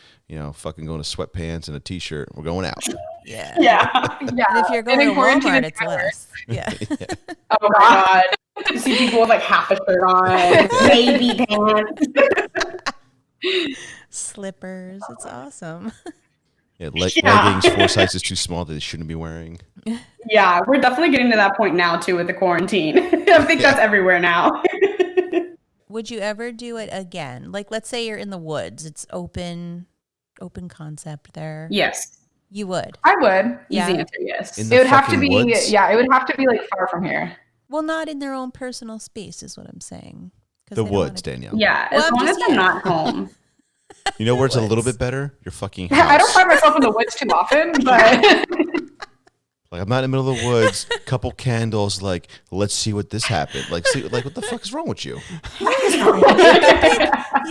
fucking going to sweatpants and a t-shirt. We're going out. Yeah. Yeah. Yeah. And if you're going in to quarantine, Walmart, it's it's better. less. Yeah. Oh my god. You see people with like half a shirt on, baby pants. Slippers. It's awesome. Yeah, Yeah. leggings 4 sizes too small that they shouldn't be wearing. Yeah, we're definitely getting to that point now too with the quarantine. I think that's everywhere now. Would you ever do it again? Like, let's say you're in the woods. It's open concept there. Yes. You would. I would. Yeah. Easy answer, yes. In the It would have to fucking be, woods? yeah, it would have to be like far from here. Well, not in their own personal space is what I'm saying. 'Cause The they don't wanna- woods, Danielle. Yeah, Well, as I'm long as just- I'm yeah. not home. You know where it's a little Woods. bit better? Your fucking I don't house. find myself in the woods too often, but Like, I'm not in the middle of the woods, couple candles, like, let's see what this happened. Like, what the fuck is wrong with you? You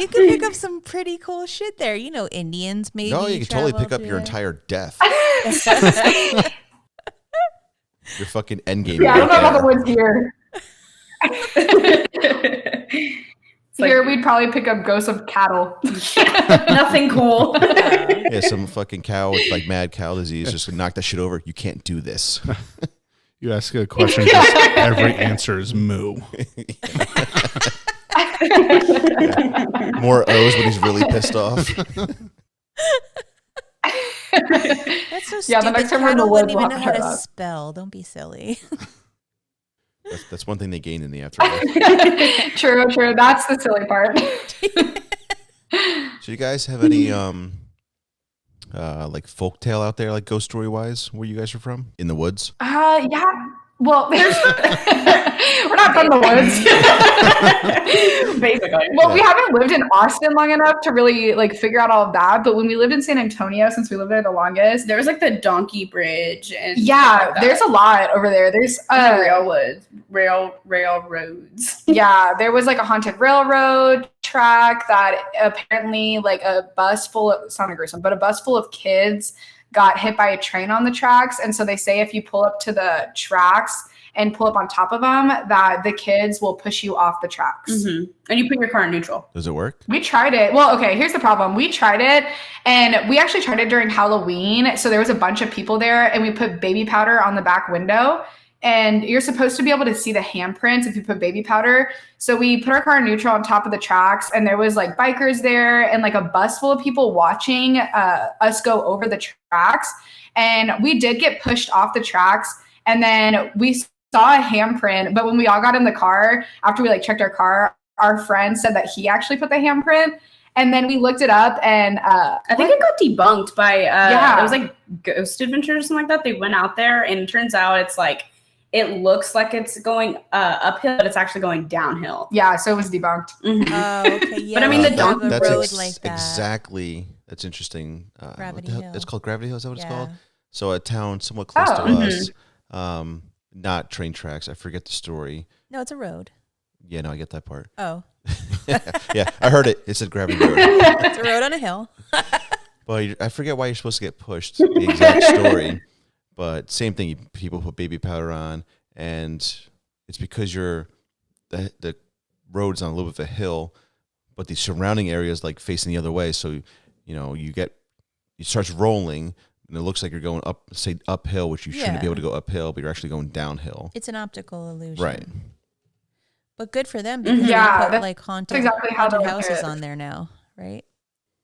could pick up some pretty cool shit there. Indians maybe. No, you can totally pick up travel your through entire death. Your fucking endgame. yeah, I don't know right about the there. woods here. It's like, Here, we'd probably pick up ghosts of cattle. nothing cool. there. Yeah, some fucking cow with like mad cow disease just knock that shit over. You can't do this. You ask a question, just every answer is moo. More O's when he's really pissed off. That's so stupid. Yeah, the next time we're in the Cattle woods, wouldn't we'll even know have how to to shut up. spell. Don't be silly. That's one thing they gained in the afterlife. True. That's the silly part. So you guys have any like folktale out there, like ghost story wise, where you guys are from? In the woods? Yeah. Well, there's we're not from the woods. Basically. Well, we haven't lived in Austin long enough to really like figure out all of that. But when we lived in San Antonio, since we lived there the longest, There was like the Donkey Bridge and stuff yeah, like that. there's a lot over there. There's railroads. yeah, there was like a haunted railroad track that apparently like a bus full of sounded gruesome, but a bus full of kids got hit by a train on the tracks. And so they say if you pull up to the tracks and pull up on top of them, that the kids will push you off the tracks. Mm-hmm. And you put your car in neutral. Does it work? We tried it. Well, okay, here's the problem. We tried it, and we actually tried it during Halloween. So there was a bunch of people there, and we put baby powder on the back window. And you're supposed to be able to see the handprints if you put baby powder. So we put our car in neutral on top of the tracks, and there was like bikers there and like a bus full of people watching us go over the tracks. And we did get pushed off the tracks, and then we saw a handprint. But when we all got in the car, after we like checked our car, our friend said that he actually put the handprint. And then we looked it up, and I think it got debunked by it was like Ghost Adventure or something like that. They went out there, and it turns out it's like, it looks like it's going uphill, but it's actually going downhill. Yeah, so it was debunked. Mm-hmm. Oh, okay. Yeah. But I mean, the road like that. Exactly. That's interesting. Gravity Hill. It's called Gravity Hill. Is that what Yeah. it's called? So a town somewhat close to us, not train tracks. I forget the story. No, it's a road. Yeah, no, I get that part. Oh. Yeah, I heard it. It said Gravity Road. It's a road on a hill. Well, I forget why you're supposed to get pushed. The exact story. But same thing, people put baby powder on, and it's because the road's on a little bit of a hill, but the surrounding area is like facing the other way. So, it starts rolling, and it looks like you're going up, say uphill, which you shouldn't be able to go uphill, but you're actually going downhill. It's an optical illusion. Right. But good for them because they put like haunted houses on there now, right?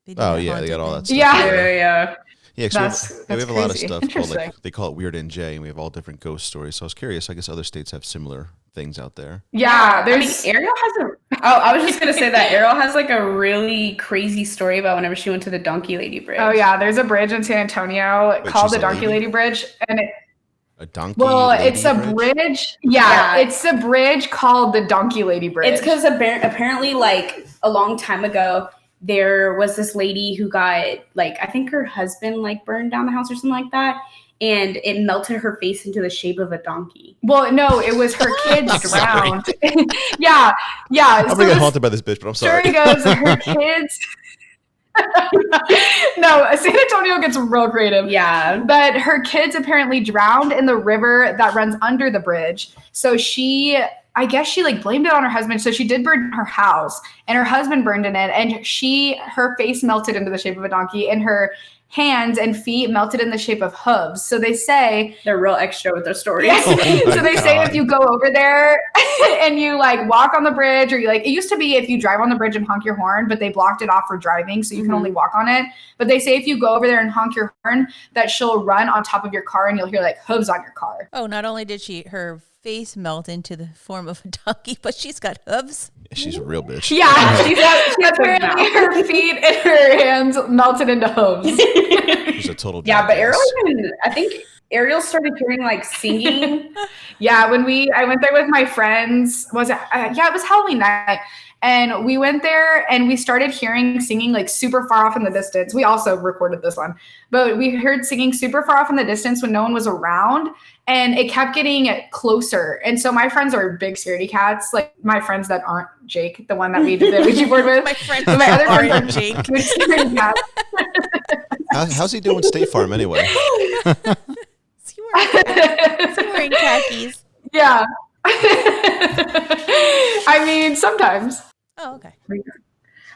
They got all that stuff. Yeah. Yeah, we have a lot of crazy. stuff called, like, they call it Weird NJ, and we have all different ghost stories. So I was curious. I guess other states have similar things out there. Yeah, Ariel has I was just gonna say that Ariel has like a really crazy story about whenever she went to the Donkey Lady Bridge. Oh yeah, there's a bridge in San Antonio called the Donkey Lady Bridge, and a donkey. Well, it's a bridge. Yeah, it's a bridge called the Donkey Lady Bridge. It's because apparently, like a long time ago, there was this lady who got, like, I think her husband like burned down the house or something like that, and it melted her face into the shape of a donkey. Well, no, it was her kids drowned. yeah. I'm gonna get haunted by this bitch, but I'm sorry. Story goes, her kids. No, San Antonio gets real creative. Yeah. But her kids apparently drowned in the river that runs under the bridge. So I guess she like blamed it on her husband. So she did burn her house, and her husband burned in it, and her face melted into the shape of a donkey, and her hands and feet melted in the shape of hooves. So they say they're real extra with their stories. So they say if you go over there and you like walk on the bridge, or you like, it used to be if you drive on the bridge and honk your horn, but they blocked it off for driving, so you can only walk on it. But they say if you go over there and honk your horn, that she'll run on top of your car, and you'll hear like hooves on your car. Oh, not only did her face melt into the form of a donkey, but she's got hooves. She's a real bitch. Yeah, she apparently her feet and her hands melted into hooves. She's a total. Yeah, but I think Ariel started hearing like singing. Yeah, when I went there with my friends, it was Halloween night. And we went there and we started hearing singing like super far off in the distance. We also recorded this one, but we heard singing super far off in the distance when no one was around, and it kept getting closer. And so my friends are big scaredy cats, like my friends that aren't Jake, the one that we did the Ouija board with. My friends my other friends aren't Jake. Big scaredy cats. How's he doing State Farm anyway? Is he wearing khakis? Yeah. I mean, sometimes. Oh, okay.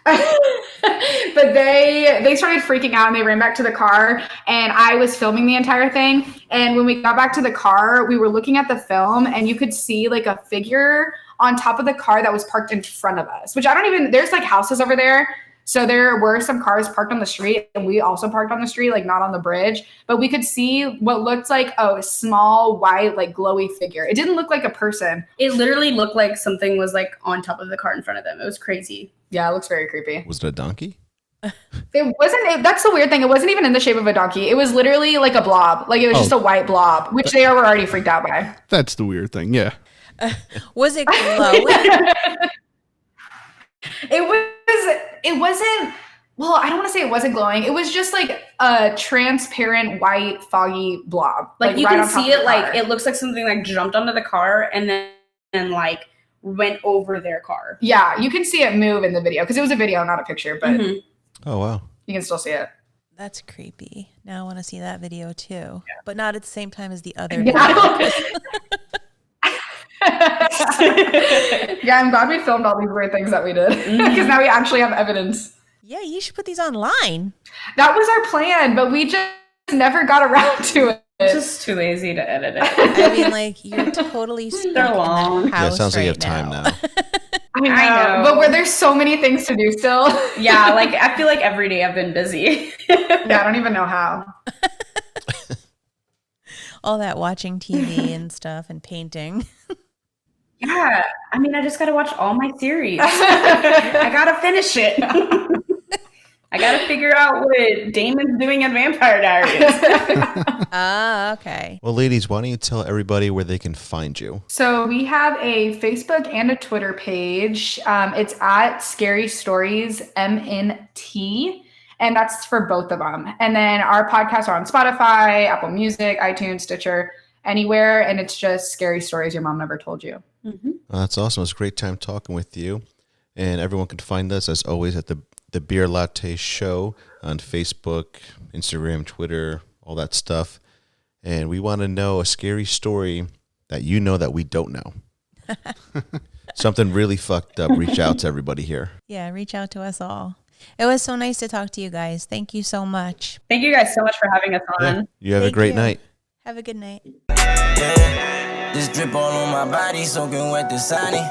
But they started freaking out, and they ran back to the car, and I was filming the entire thing. And when we got back to the car, we were looking at the film, and you could see like a figure on top of the car that was parked in front of us, which there's like houses over there. So there were some cars parked on the street, and we also parked on the street, like not on the bridge, but we could see what looked like a small white, like glowy figure. It didn't look like a person. It literally looked like something was like on top of the car in front of them. It was crazy. Yeah, it looks very creepy. Was it a donkey? It wasn't. That's the weird thing. It wasn't even in the shape of a donkey. It was literally like a blob. Like it was just a white blob, which they were already freaked out by. That's the weird thing. Yeah. Was it glowing? It wasn't. Well, I don't want to say it wasn't glowing. It was just like a transparent white foggy blob. Like you right can see it. Like it looks like something like jumped onto the car and then like went over their car. Yeah, you can see it move in the video because it was a video, not a picture. But Oh wow, you can still see it. That's creepy. Now I want to see that video too, but not at the same time as the other. Yeah. Yeah, I'm glad we filmed all these weird things that we did because now we actually have evidence. Yeah, you should put these online. That was our plan, but we just never got around to it. Just too lazy to edit it. I mean, like, you're totally stuck in long. that house Yeah, it sounds like you have right time now. I know. But where there's so many things to do still. Yeah, like I feel like every day I've been busy. Yeah, I don't even know how. All that watching TV and stuff and painting. Yeah, I mean, I just got to watch all my series. I got to finish it. I got to figure out what Damon's doing in Vampire Diaries. Ah, okay. Well, ladies, why don't you tell everybody where they can find you? So we have a Facebook and a Twitter page. It's at Scary Stories MNT, and that's for both of them. And then our podcasts are on Spotify, Apple Music, iTunes, Stitcher, anywhere. And it's just Scary Stories Your Mom Never Told You. Mm-hmm. Well, that's awesome. It's a great time talking with you. And everyone can find us, as always, at the Beer Latte Show on Facebook, Instagram, Twitter, all that stuff. And we want to know a scary story that you know that we don't know. Something really fucked up. Reach out to everybody here. Yeah, reach out to us all. It was so nice to talk to you guys. Thank you so much. Thank you guys so much for having us on. Yeah, you have a Thank great you. night. Have a good night. Yeah. This drip all on my body, soaking wet the sunny.